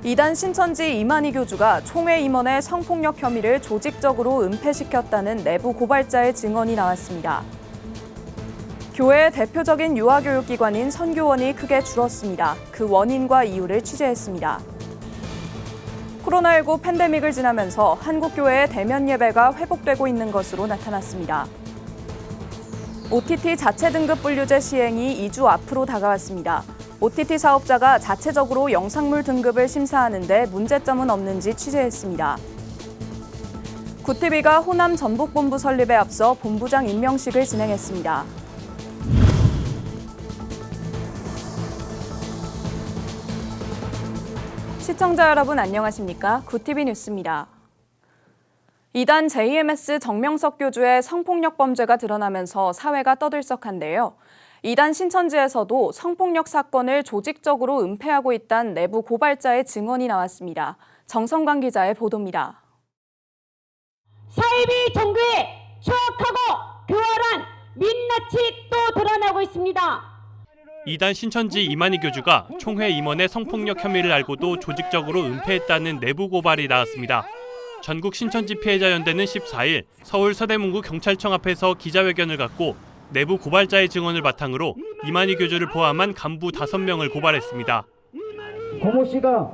이단 신천지 이만희 교주가 총회 임원의 성폭력 혐의를 조직적으로 은폐시켰다는 내부 고발자의 증언이 나왔습니다. 교회의 대표적인 유아교육기관인 선교원이 크게 줄었습니다. 그 원인과 이유를 취재했습니다. 코로나19 팬데믹을 지나면서 한국교회의 대면 예배가 회복되고 있는 것으로 나타났습니다. OTT 자체 등급 분류제 시행이 2주 앞으로 다가왔습니다. OTT 사업자가 자체적으로 영상물 등급을 심사하는데 문제점은 없는지 취재했습니다. 구티비가 호남 전북본부 설립에 앞서 본부장 임명식을 진행했습니다. 시청자 여러분 안녕하십니까? 구티비 뉴스입니다. 이단 JMS 정명석 교주의 성폭력 범죄가 드러나면서 사회가 떠들썩한데요. 이단 신천지에서도 성폭력 사건을 조직적으로 은폐하고 있다는 내부 고발자의 증언이 나왔습니다. 정성광 기자의 보도입니다. 사이비 종교의 추악하고 교활한 민낯이 또 드러나고 있습니다. 이단 신천지 이만희 교주가 총회 임원의 성폭력 혐의를 알고도 조직적으로 은폐했다는 내부 고발이 나왔습니다. 전국 신천지 피해자연대는 14일 서울 서대문구 경찰청 앞에서 기자회견을 갖고 내부 고발자의 증언을 바탕으로 이만희 교주를 포함한 간부 5명을 고발했습니다. 고모 씨가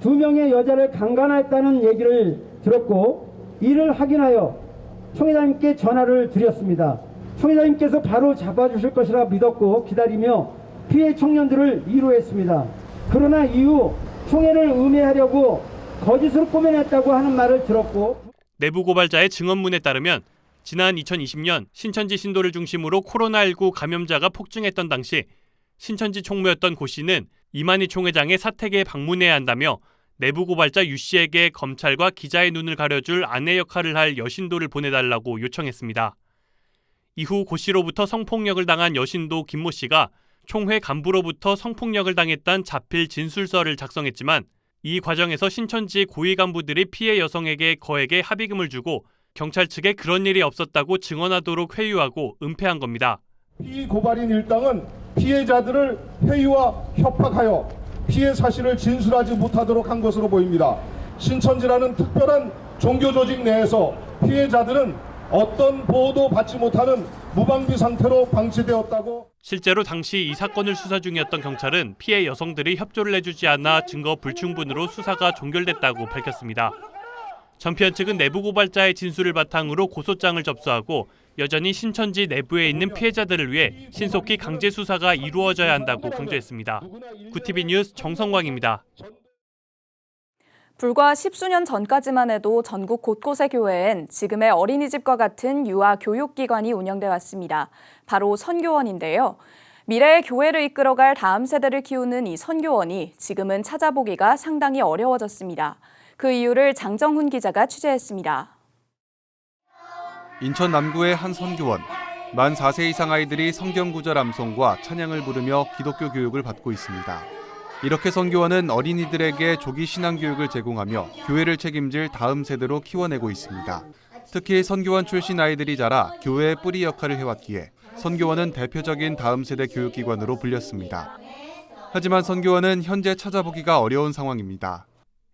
2명의 여자를 강간했다는 얘기를 들었고 이를 확인하여 총회장님께 전화를 드렸습니다. 총회장님께서 바로 잡아주실 것이라 믿었고 기다리며 피해 청년들을 위로했습니다. 그러나 이후 총회를 음해하려고 거짓으로 꾸며냈다고 하는 말을 들었고 내부 고발자의 증언문에 따르면 지난 2020년 신천지 신도를 중심으로 코로나19 감염자가 폭증했던 당시 신천지 총무였던 고 씨는 이만희 총회장의 사택에 방문해야 한다며 내부 고발자 유 씨에게 검찰과 기자의 눈을 가려줄 아내 역할을 할 여신도를 보내달라고 요청했습니다. 이후 고 씨로부터 성폭력을 당한 여신도 김모 씨가 총회 간부로부터 성폭력을 당했다는 자필 진술서를 작성했지만 이 과정에서 신천지 고위 간부들이 피해 여성에게 거액의 합의금을 주고 경찰 측에 그런 일이 없었다고 증언하도록 회유하고 은폐한 겁니다. 피고발인 일당은 피해자들을 회유와 협박하여 피해 사실을 진술하지 못하도록 한 것으로 보입니다. 신천지라는 특별한 종교 조직 내에서 피해자들은 어떤 보호도 받지 못하는 무방비 상태로 방치되었다고. 실제로 당시 이 사건을 수사 중이었던 경찰은 피해 여성들이 협조를 해주지 않아 증거 불충분으로 수사가 종결됐다고 밝혔습니다. 전피현 측은 내부 고발자의 진술을 바탕으로 고소장을 접수하고 여전히 신천지 내부에 있는 피해자들을 위해 신속히 강제 수사가 이루어져야 한다고 강조했습니다. 구티비 뉴스 정성광입니다. 불과 10수년 전까지만 해도 전국 곳곳의 교회엔 지금의 어린이집과 같은 유아 교육기관이 운영돼 왔습니다. 바로 선교원인데요. 미래의 교회를 이끌어갈 다음 세대를 키우는 이 선교원이 지금은 찾아보기가 상당히 어려워졌습니다. 그 이유를 장정훈 기자가 취재했습니다. 인천 남구의 한 선교원. 만 4세 이상 아이들이 성경 구절 암송과 찬양을 부르며 기독교 교육을 받고 있습니다. 이렇게 선교원은 어린이들에게 조기 신앙 교육을 제공하며 교회를 책임질 다음 세대로 키워내고 있습니다. 특히 선교원 출신 아이들이 자라 교회의 뿌리 역할을 해왔기에 선교원은 대표적인 다음 세대 교육기관으로 불렸습니다. 하지만 선교원은 현재 찾아보기가 어려운 상황입니다.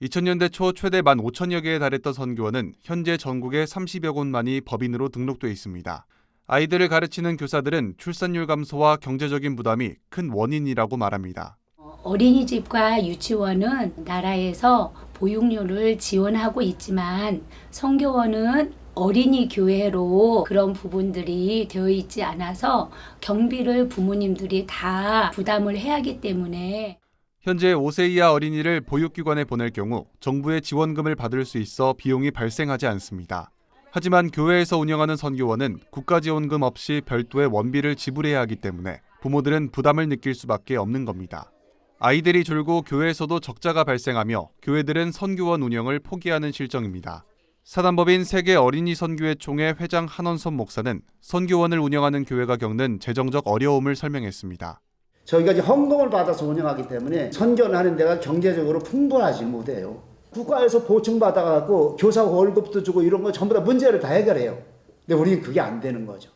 2000년대 초 최대 15,000여 개에 달했던 선교원은 현재 전국에 30여 곳만이 법인으로 등록돼 있습니다. 아이들을 가르치는 교사들은 출산율 감소와 경제적인 부담이 큰 원인이라고 말합니다. 어린이집과 유치원은 나라에서 보육료를 지원하고 있지만 선교원은 어린이 교회로 그런 부분들이 되어 있지 않아서 경비를 부모님들이 다 부담을 해야 하기 때문에 현재 5세 이하 어린이를 보육기관에 보낼 경우 정부의 지원금을 받을 수 있어 비용이 발생하지 않습니다. 하지만 교회에서 운영하는 선교원은 국가지원금 없이 별도의 원비를 지불해야 하기 때문에 부모들은 부담을 느낄 수밖에 없는 겁니다. 아이들이 줄고 교회에서도 적자가 발생하며 교회들은 선교원 운영을 포기하는 실정입니다. 사단법인 세계 어린이 선교회 총회 회장 한원선 목사는 선교원을 운영하는 교회가 겪는 재정적 어려움을 설명했습니다. 저희가 이제 헌금을 받아서 운영하기 때문에 선교를 하는 데가 경제적으로 풍부하지 못해요. 국가에서 보충받아갖고 교사 월급도 주고 이런 거 전부 다 문제를 다 해결해요. 근데 우리는 그게 안 되는 거죠.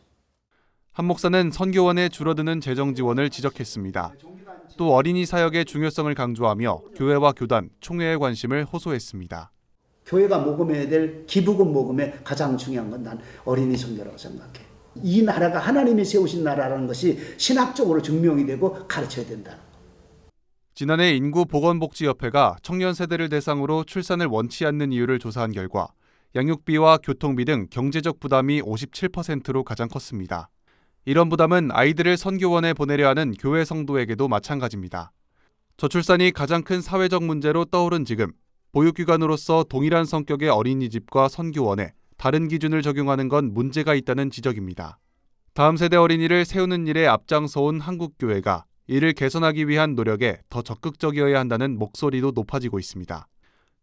한 목사는 선교원의 줄어드는 재정 지원을 지적했습니다. 또 어린이 사역의 중요성을 강조하며 교회와 교단, 총회의 관심을 호소했습니다. 교회가 모금해야 될 기부금 모금에 가장 중요한 건 난 어린이 선교라고 생각해. 이 나라가 하나님이 세우신 나라라는 것이 신학적으로 증명이 되고 가르쳐야 된다. 지난해 인구보건복지협회가 청년 세대를 대상으로 출산을 원치 않는 이유를 조사한 결과 양육비와 교통비 등 경제적 부담이 57%로 가장 컸습니다. 이런 부담은 아이들을 선교원에 보내려 하는 교회 성도에게도 마찬가지입니다. 저출산이 가장 큰 사회적 문제로 떠오른 지금 보육기관으로서 동일한 성격의 어린이집과 선교원에 다른 기준을 적용하는 건 문제가 있다는 지적입니다. 다음 세대 어린이를 세우는 일에 앞장서온 한국교회가 이를 개선하기 위한 노력에 더 적극적이어야 한다는 목소리도 높아지고 있습니다.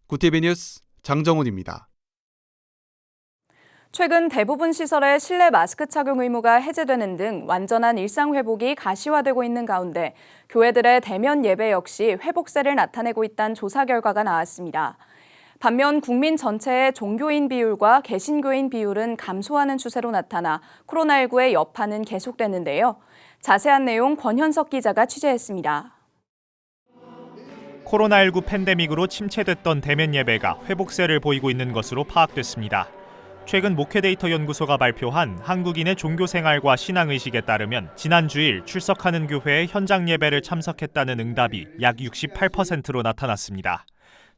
구티비 뉴스 장정훈입니다. 최근 대부분 시설의 실내 마스크 착용 의무가 해제되는 등 완전한 일상 회복이 가시화되고 있는 가운데 교회들의 대면 예배 역시 회복세를 나타내고 있다는 조사 결과가 나왔습니다. 반면 국민 전체의 종교인 비율과 개신교인 비율은 감소하는 추세로 나타나 코로나19의 여파는 계속되는데요. 자세한 내용 권현석 기자가 취재했습니다. 코로나19 팬데믹으로 침체됐던 대면 예배가 회복세를 보이고 있는 것으로 파악됐습니다. 최근 목회데이터 연구소가 발표한 한국인의 종교생활과 신앙의식에 따르면 지난 주일 출석하는 교회에 현장 예배를 참석했다는 응답이 약 68%로 나타났습니다.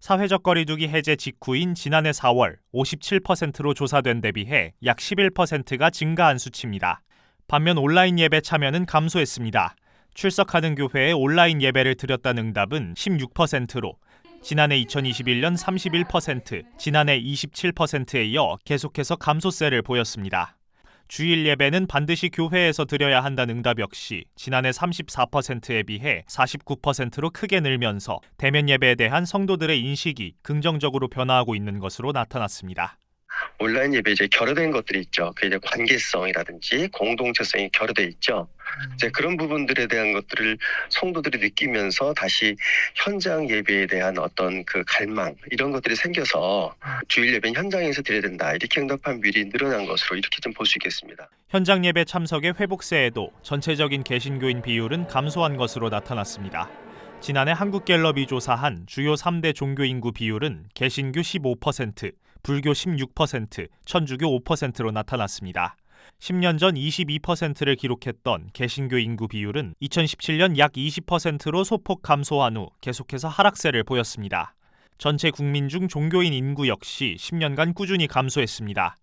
사회적 거리두기 해제 직후인 지난해 4월 57%로 조사된 데 비해 약 11%가 증가한 수치입니다. 반면 온라인 예배 참여는 감소했습니다. 출석하는 교회에 온라인 예배를 드렸다는 응답은 16%로 지난해 2021년 31%, 지난해 27%에 이어 계속해서 감소세를 보였습니다. 주일 예배는 반드시 교회에서 드려야 한다는 응답 역시 지난해 34%에 비해 49%로 크게 늘면서 대면 예배에 대한 성도들의 인식이 긍정적으로 변화하고 있는 것으로 나타났습니다. 온라인 예배 이제 결여된 것들이 있죠. 그 이제 관계성이라든지 공동체성이 결여돼 있죠. 이제 그런 부분들에 대한 것들을 성도들이 느끼면서 다시 현장 예배에 대한 어떤 그 갈망 이런 것들이 생겨서 주일 예배는 현장에서 드려야 된다. 이렇게 응답한 비율이 늘어난 것으로 이렇게 좀 볼 수 있겠습니다. 현장 예배 참석의 회복세에도 전체적인 개신교인 비율은 감소한 것으로 나타났습니다. 지난해 한국갤럽이 조사한 주요 3대 종교 인구 비율은 개신교 15%, 불교 16%, 천주교 5%로 나타났습니다. 10년 전 22%를 기록했던 개신교 인구 비율은 2017년 약 20%로 소폭 감소한 후 계속해서 하락세를 보였습니다. 전체 국민 중 종교인 인구 역시 10년간 꾸준히 감소했습니다.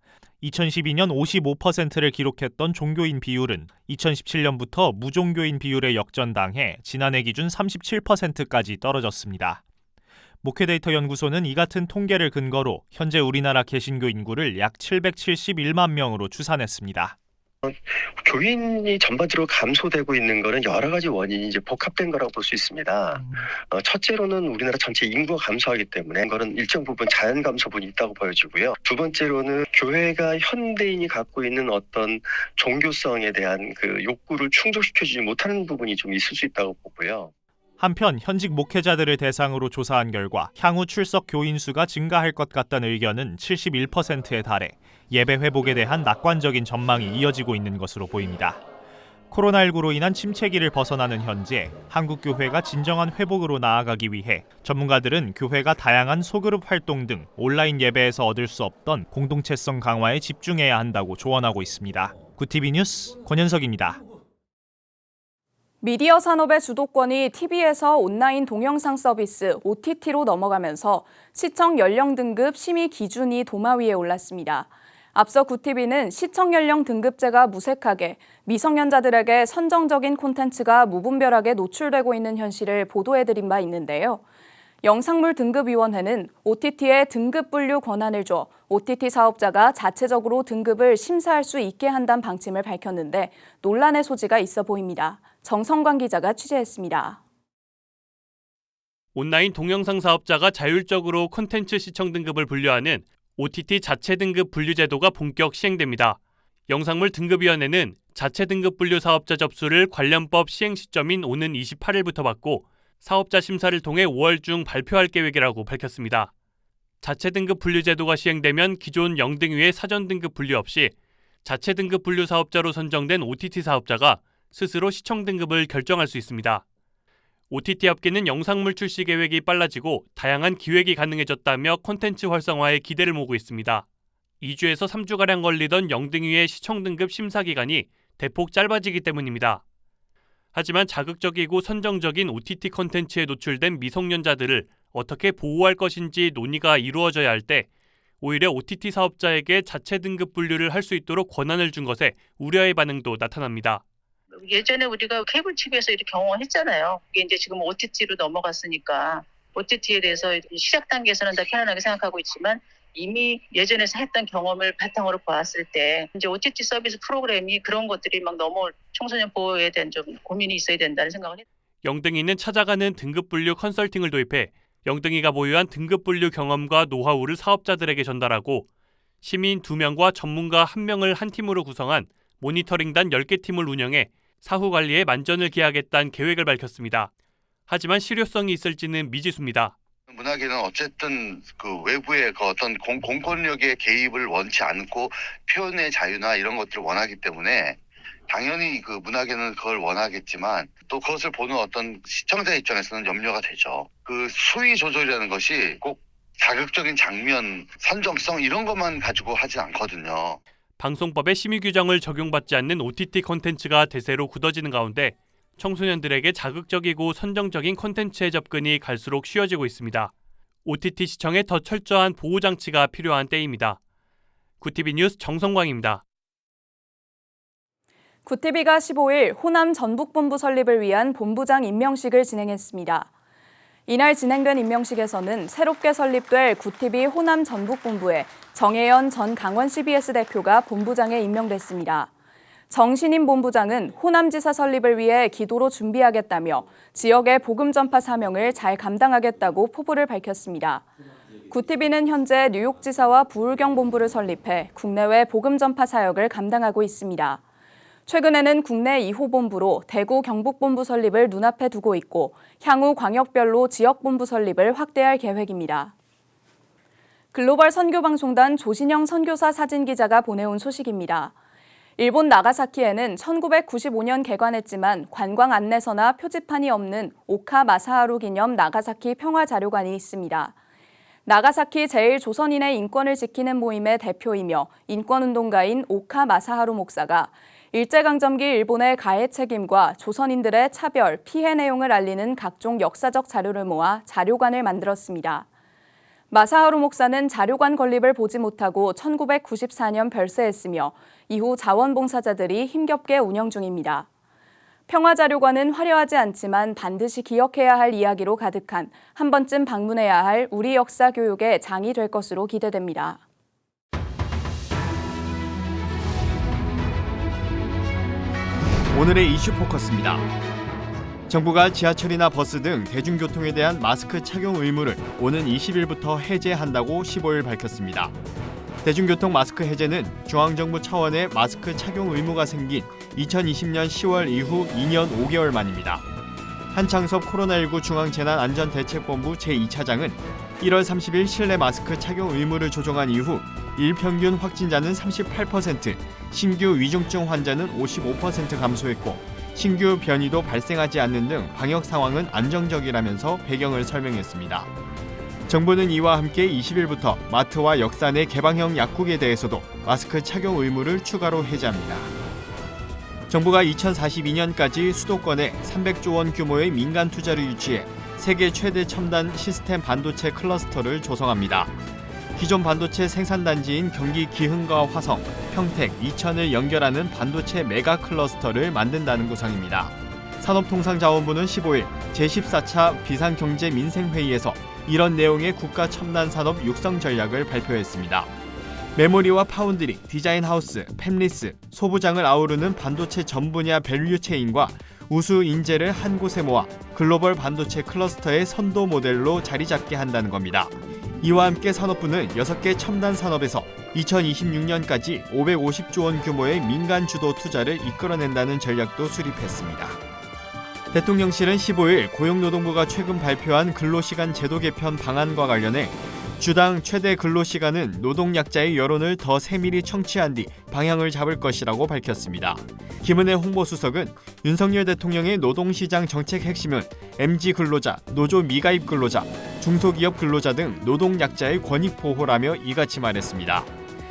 2012년 55%를 기록했던 종교인 비율은 2017년부터 무종교인 비율에 역전당해 지난해 기준 37%까지 떨어졌습니다. 목회데이터 연구소는 이 같은 통계를 근거로 현재 우리나라 개신교 인구를 약 771만 명으로 추산했습니다. 교인이 전반적으로 감소되고 있는 것은 여러 가지 원인이 이제 복합된 거라고 볼 수 있습니다. 첫째로는 우리나라 전체 인구가 감소하기 때문에 그거는 일정 부분 자연 감소분이 있다고 보여지고요. 두 번째로는 교회가 현대인이 갖고 있는 어떤 종교성에 대한 그 욕구를 충족시켜주지 못하는 부분이 좀 있을 수 있다고 보고요. 한편 현직 목회자들을 대상으로 조사한 결과 향후 출석 교인 수가 증가할 것 같다는 의견은 71%에 달해 예배 회복에 대한 낙관적인 전망이 이어지고 있는 것으로 보입니다. 코로나19로 인한 침체기를 벗어나는 현재 한국 교회가 진정한 회복으로 나아가기 위해 전문가들은 교회가 다양한 소그룹 활동 등 온라인 예배에서 얻을 수 없던 공동체성 강화에 집중해야 한다고 조언하고 있습니다. 구티비 뉴스 권현석입니다. 미디어 산업의 주도권이 TV에서 온라인 동영상 서비스 OTT로 넘어가면서 시청 연령 등급 심의 기준이 도마 위에 올랐습니다. 앞서 구티비는 시청 연령 등급제가 무색하게 미성년자들에게 선정적인 콘텐츠가 무분별하게 노출되고 있는 현실을 보도해드린 바 있는데요. 영상물 등급위원회는 OTT에 등급 분류 권한을 줘 OTT 사업자가 자체적으로 등급을 심사할 수 있게 한다는 방침을 밝혔는데 논란의 소지가 있어 보입니다. 정성관 기자가 취재했습니다. 온라인 동영상 사업자가 자율적으로 콘텐츠 시청 등급을 분류하는 OTT 자체 등급 분류 제도가 본격 시행됩니다. 영상물 등급위원회는 자체 등급 분류 사업자 접수를 관련법 시행 시점인 오는 28일부터 받고 사업자 심사를 통해 5월 중 발표할 계획이라고 밝혔습니다. 자체 등급 분류 제도가 시행되면 기존 영등위의 사전 등급 분류 없이 자체 등급 분류 사업자로 선정된 OTT 사업자가 스스로 시청 등급을 결정할 수 있습니다. OTT 업계는 영상물 출시 계획이 빨라지고 다양한 기획이 가능해졌다며 콘텐츠 활성화에 기대를 모으고 있습니다. 2주에서 3주가량 걸리던 영등위의 시청 등급 심사 기간이 대폭 짧아지기 때문입니다. 하지만 자극적이고 선정적인 OTT 콘텐츠에 노출된 미성년자들을 어떻게 보호할 것인지 논의가 이루어져야 할 때 오히려 OTT 사업자에게 자체 등급 분류를 할 수 있도록 권한을 준 것에 우려의 반응도 나타납니다. 예전에 우리가 케이블 TV에서 이렇게 경험했잖아요. 그게 이제 지금 OTT로 넘어갔으니까 OTT에 대해서 시작 단계에서는 다 편안하게 생각하고 있지만 이미 예전에서 했던 경험을 바탕으로 보았을 때 이제 OTT 서비스 프로그램이 그런 것들이 막 너무 청소년 보호에 대한 좀 고민이 있어야 된다는 생각을 했어요. 영등이는 찾아가는 등급 분류 컨설팅을 도입해 영등이가 보유한 등급 분류 경험과 노하우를 사업자들에게 전달하고 시민 2명과 전문가 1명을 한 팀으로 구성한 모니터링단 10개 팀을 운영해 사후 관리에 만전을 기하겠다는 계획을 밝혔습니다. 하지만 실효성이 있을지는 미지수입니다. 문화계는 어쨌든 그 외부의 그 어떤 공권력의 개입을 원치 않고 표현의 자유나 이런 것들을 원하기 때문에 당연히 그 문화계는 그걸 원하겠지만 또 그것을 보는 어떤 시청자 입장에서는 염려가 되죠. 그 수위 조절이라는 것이 꼭 자극적인 장면, 선정성 이런 것만 가지고 하진 않거든요. 방송법의 심의 규정을 적용받지 않는 OTT 콘텐츠가 대세로 굳어지는 가운데 청소년들에게 자극적이고 선정적인 콘텐츠의 접근이 갈수록 쉬워지고 있습니다. OTT 시청에 더 철저한 보호 장치가 필요한 때입니다. 구티비 뉴스 정성광입니다. 구티비가 15일 호남 전북본부 설립을 위한 본부장 임명식을 진행했습니다. 이날 진행된 임명식에서는 새롭게 설립될 구티비 호남 전북본부에 정혜연 전 강원 CBS 대표가 본부장에 임명됐습니다. 정신임 본부장은 호남지사 설립을 위해 기도로 준비하겠다며 지역의 복음 전파 사명을 잘 감당하겠다고 포부를 밝혔습니다. 구티비는 현재 뉴욕지사와 부울경 본부를 설립해 국내외 복음 전파 사역을 감당하고 있습니다. 최근에는 국내 2호 본부로 대구 경북본부 설립을 눈앞에 두고 있고 향후 광역별로 지역본부 설립을 확대할 계획입니다. 글로벌 선교방송단 조신영 선교사 사진기자가 보내온 소식입니다. 일본 나가사키에는 1995년 개관했지만 관광 안내서나 표지판이 없는 오카 마사하루 기념 나가사키 평화자료관이 있습니다. 나가사키 제1조선인의 인권을 지키는 모임의 대표이며 인권운동가인 오카 마사하루 목사가 일제강점기 일본의 가해 책임과 조선인들의 차별, 피해 내용을 알리는 각종 역사적 자료를 모아 자료관을 만들었습니다. 마사하루 목사는 자료관 건립을 보지 못하고 1994년 별세했으며 이후 자원봉사자들이 힘겹게 운영 중입니다. 평화자료관은 화려하지 않지만 반드시 기억해야 할 이야기로 가득한 한 번쯤 방문해야 할 우리 역사 교육의 장이 될 것으로 기대됩니다. 오늘의 이슈 포커스입니다. 정부가 지하철이나 버스 등 대중교통에 대한 마스크 착용 의무를 오는 20일부터 해제한다고 15일 밝혔습니다. 대중교통 마스크 해제는 중앙정부 차원의 마스크 착용 의무가 생긴 2020년 10월 이후 2년 5개월 만입니다. 한창섭 코로나19 중앙재난안전대책본부 제2차장은 1월 30일 실내 마스크 착용 의무를 조정한 이후 일평균 확진자는 38%, 신규 위중증 환자는 55% 감소했고 신규 변이도 발생하지 않는 등 방역 상황은 안정적이라면서 배경을 설명했습니다. 정부는 이와 함께 20일부터 마트와 역사 내 개방형 약국에 대해서도 마스크 착용 의무를 추가로 해제합니다. 정부가 2042년까지 수도권에 300조 원 규모의 민간 투자를 유치해 세계 최대 첨단 시스템 반도체 클러스터를 조성합니다. 기존 반도체 생산단지인 경기 기흥과 화성, 평택, 이천을 연결하는 반도체 메가 클러스터를 만든다는 구상입니다. 산업통상자원부는 15일 제14차 비상경제민생회의에서 이런 내용의 국가 첨단 산업 육성 전략을 발표했습니다. 메모리와 파운드리, 디자인 하우스, 팹리스, 소부장을 아우르는 반도체 전 분야 밸류체인과 우수 인재를 한 곳에 모아 글로벌 반도체 클러스터의 선도 모델로 자리 잡게 한다는 겁니다. 이와 함께 산업부는 6개 첨단 산업에서 2026년까지 550조 원 규모의 민간 주도 투자를 이끌어낸다는 전략도 수립했습니다. 대통령실은 15일 고용노동부가 최근 발표한 근로시간 제도 개편 방안과 관련해 주당 최대 근로시간은 노동약자의 여론을 더 세밀히 청취한 뒤 방향을 잡을 것이라고 밝혔습니다. 김은혜 홍보수석은 윤석열 대통령의 노동시장 정책 핵심은 MG 근로자, 노조 미가입 근로자, 중소기업 근로자 등 노동약자의 권익 보호라며 이같이 말했습니다.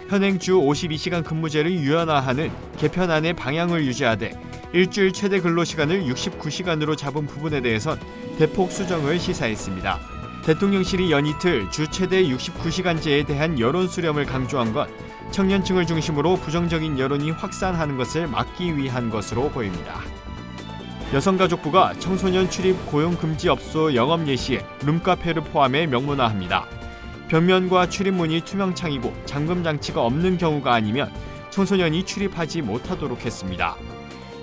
현행 주 52시간 근무제를 유연화하는 개편안의 방향을 유지하되 일주일 최대 근로시간을 69시간으로 잡은 부분에 대해선 대폭 수정을 시사했습니다. 대통령실이 연이틀 주 최대 69시간제에 대한 여론 수렴을 강조한 건 청년층을 중심으로 부정적인 여론이 확산하는 것을 막기 위한 것으로 보입니다. 여성가족부가 청소년 출입 고용금지업소 영업 예시에 룸카페를 포함해 명문화합니다. 벽면과 출입문이 투명창이고 잠금장치가 없는 경우가 아니면 청소년이 출입하지 못하도록 했습니다.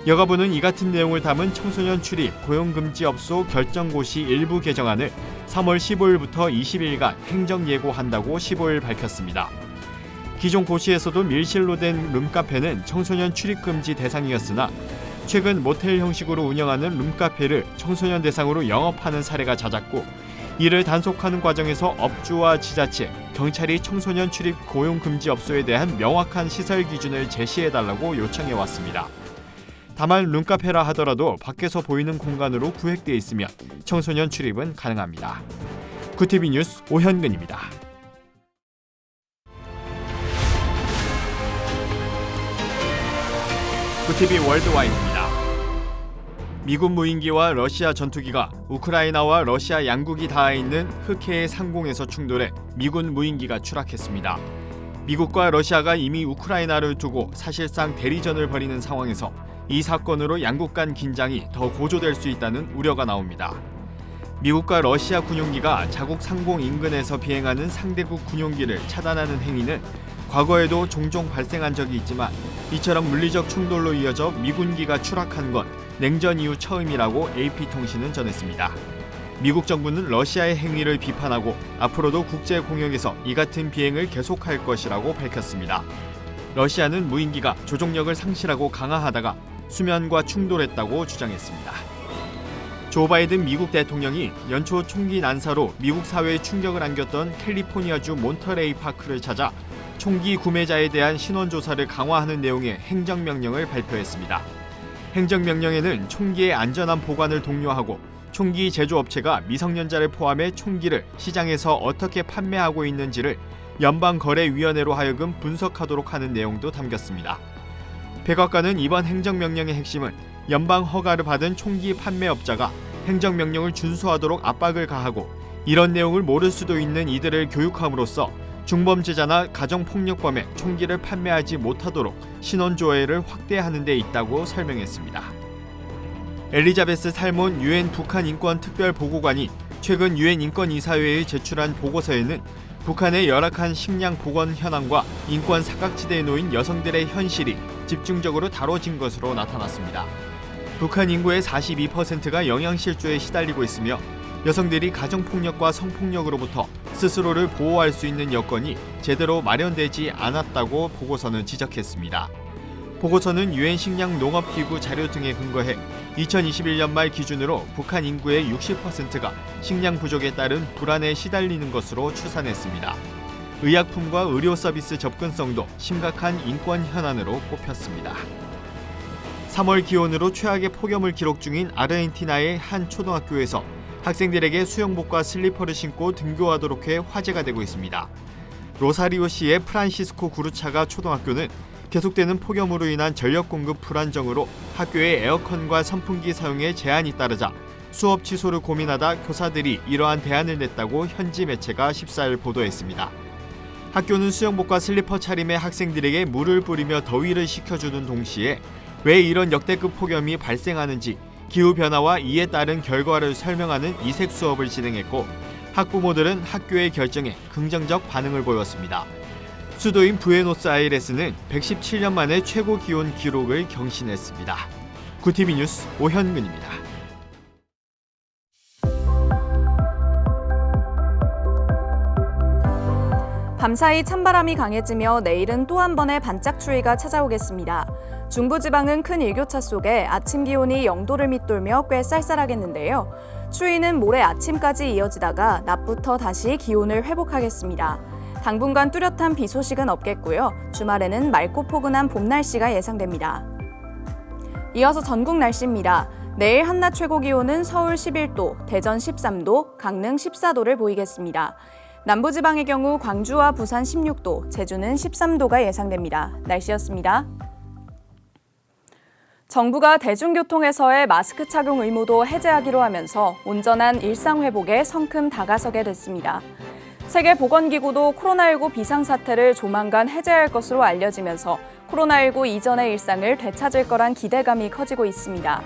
여가부는 이 같은 내용을 담은 청소년 출입 고용금지업소 결정고시 일부 개정안을 3월 15일부터 20일간 행정예고한다고 15일 밝혔습니다. 기존 고시에서도 밀실로 된 룸카페는 청소년 출입금지 대상이었으나 최근 모텔 형식으로 운영하는 룸카페를 청소년 대상으로 영업하는 사례가 잦았고 이를 단속하는 과정에서 업주와 지자체, 경찰이 청소년 출입 고용금지업소에 대한 명확한 시설 기준을 제시해달라고 요청해왔습니다. 다만 룸카페라 하더라도 밖에서 보이는 공간으로 구획되어 있으면 청소년 출입은 가능합니다. 구티비 뉴스 오현근입니다. 구티비 월드와이드입니다. 미군 무인기와 러시아 전투기가 우크라이나와 러시아 양국이 닿아 있는 흑해의 상공에서 충돌해 미군 무인기가 추락했습니다. 미국과 러시아가 이미 우크라이나를 두고 사실상 대리전을 벌이는 상황에서 이 사건으로 양국 간 긴장이 더 고조될 수 있다는 우려가 나옵니다. 미국과 러시아 군용기가 자국 상공 인근에서 비행하는 상대국 군용기를 차단하는 행위는 과거에도 종종 발생한 적이 있지만 이처럼 물리적 충돌로 이어져 미군기가 추락한 건 냉전 이후 처음이라고 AP통신은 전했습니다. 미국 정부는 러시아의 행위를 비판하고 앞으로도 국제 공역에서 이 같은 비행을 계속할 것이라고 밝혔습니다. 러시아는 무인기가 조종력을 상실하고 강화하다가 수면과 충돌했다고 주장했습니다. 조 바이든 미국 대통령이 연초 총기 난사로 미국 사회에 충격을 안겼던 캘리포니아주 몬터레이 파크를 찾아 총기 구매자에 대한 신원 조사를 강화하는 내용의 행정명령을 발표했습니다. 행정명령에는 총기의 안전한 보관을 독려하고 총기 제조업체가 미성년자를 포함해 총기를 시장에서 어떻게 판매하고 있는지를 연방거래위원회로 하여금 분석하도록 하는 내용도 담겼습니다. 백악관은 이번 행정명령의 핵심은 연방 허가를 받은 총기 판매업자가 행정명령을 준수하도록 압박을 가하고 이런 내용을 모를 수도 있는 이들을 교육함으로써 중범죄자나 가정폭력범에 총기를 판매하지 못하도록 신원조회를 확대하는 데 있다고 설명했습니다. 엘리자베스 살몬 유엔 북한 인권 특별보고관이 최근 유엔 인권이사회에 제출한 보고서에는 북한의 열악한 식량 보건 현황과 인권 사각지대에 놓인 여성들의 현실이 집중적으로 다뤄진 것으로 나타났습니다. 북한 인구의 42%가 영양실조에 시달리고 있으며 여성들이 가정폭력과 성폭력으로부터 스스로를 보호할 수 있는 여건이 제대로 마련되지 않았다고 보고서는 지적했습니다. 보고서는 유엔 식량 농업기구 자료 등에 근거해 2021년 말 기준으로 북한 인구의 60%가 식량 부족에 따른 불안에 시달리는 것으로 추산했습니다. 의약품과 의료 서비스 접근성도 심각한 인권 현안으로 꼽혔습니다. 3월 기온으로 최악의 폭염을 기록 중인 아르헨티나의 한 초등학교에서 학생들에게 수영복과 슬리퍼를 신고 등교하도록 해 화제가 되고 있습니다. 로사리오시의 프란시스코 구르차가 초등학교는 계속되는 폭염으로 인한 전력 공급 불안정으로 학교의 에어컨과 선풍기 사용에 제한이 따르자 수업 취소를 고민하다 교사들이 이러한 대안을 냈다고 현지 매체가 14일 보도했습니다. 학교는 수영복과 슬리퍼 차림의 학생들에게 물을 뿌리며 더위를 식혀주는 동시에 왜 이런 역대급 폭염이 발생하는지 기후변화와 이에 따른 결과를 설명하는 이색 수업을 진행했고 학부모들은 학교의 결정에 긍정적 반응을 보였습니다. 수도인 부에노스아이레스는 117년 만에 최고 기온 기록을 경신했습니다. 구티비 뉴스 오현근입니다. 밤사이 찬바람이 강해지며 내일은 또 한 번의 반짝 추위가 찾아오겠습니다. 중부지방은 큰 일교차 속에 아침 기온이 0도를 밑돌며 꽤 쌀쌀하겠는데요. 추위는 모레 아침까지 이어지다가 낮부터 다시 기온을 회복하겠습니다. 당분간 뚜렷한 비 소식은 없겠고요. 주말에는 맑고 포근한 봄 날씨가 예상됩니다. 이어서 전국 날씨입니다. 내일 한낮 최고 기온은 서울 11도, 대전 13도, 강릉 14도를 보이겠습니다. 남부지방의 경우 광주와 부산 16도, 제주는 13도가 예상됩니다. 날씨였습니다. 정부가 대중교통에서의 마스크 착용 의무도 해제하기로 하면서 온전한 일상 회복에 성큼 다가서게 됐습니다. 세계보건기구도 코로나19 비상사태를 조만간 해제할 것으로 알려지면서 코로나19 이전의 일상을 되찾을 거란 기대감이 커지고 있습니다.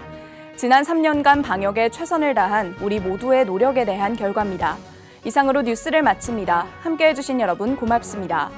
지난 3년간 방역에 최선을 다한 우리 모두의 노력에 대한 결과입니다. 이상으로 뉴스를 마칩니다. 함께해 주신 여러분 고맙습니다.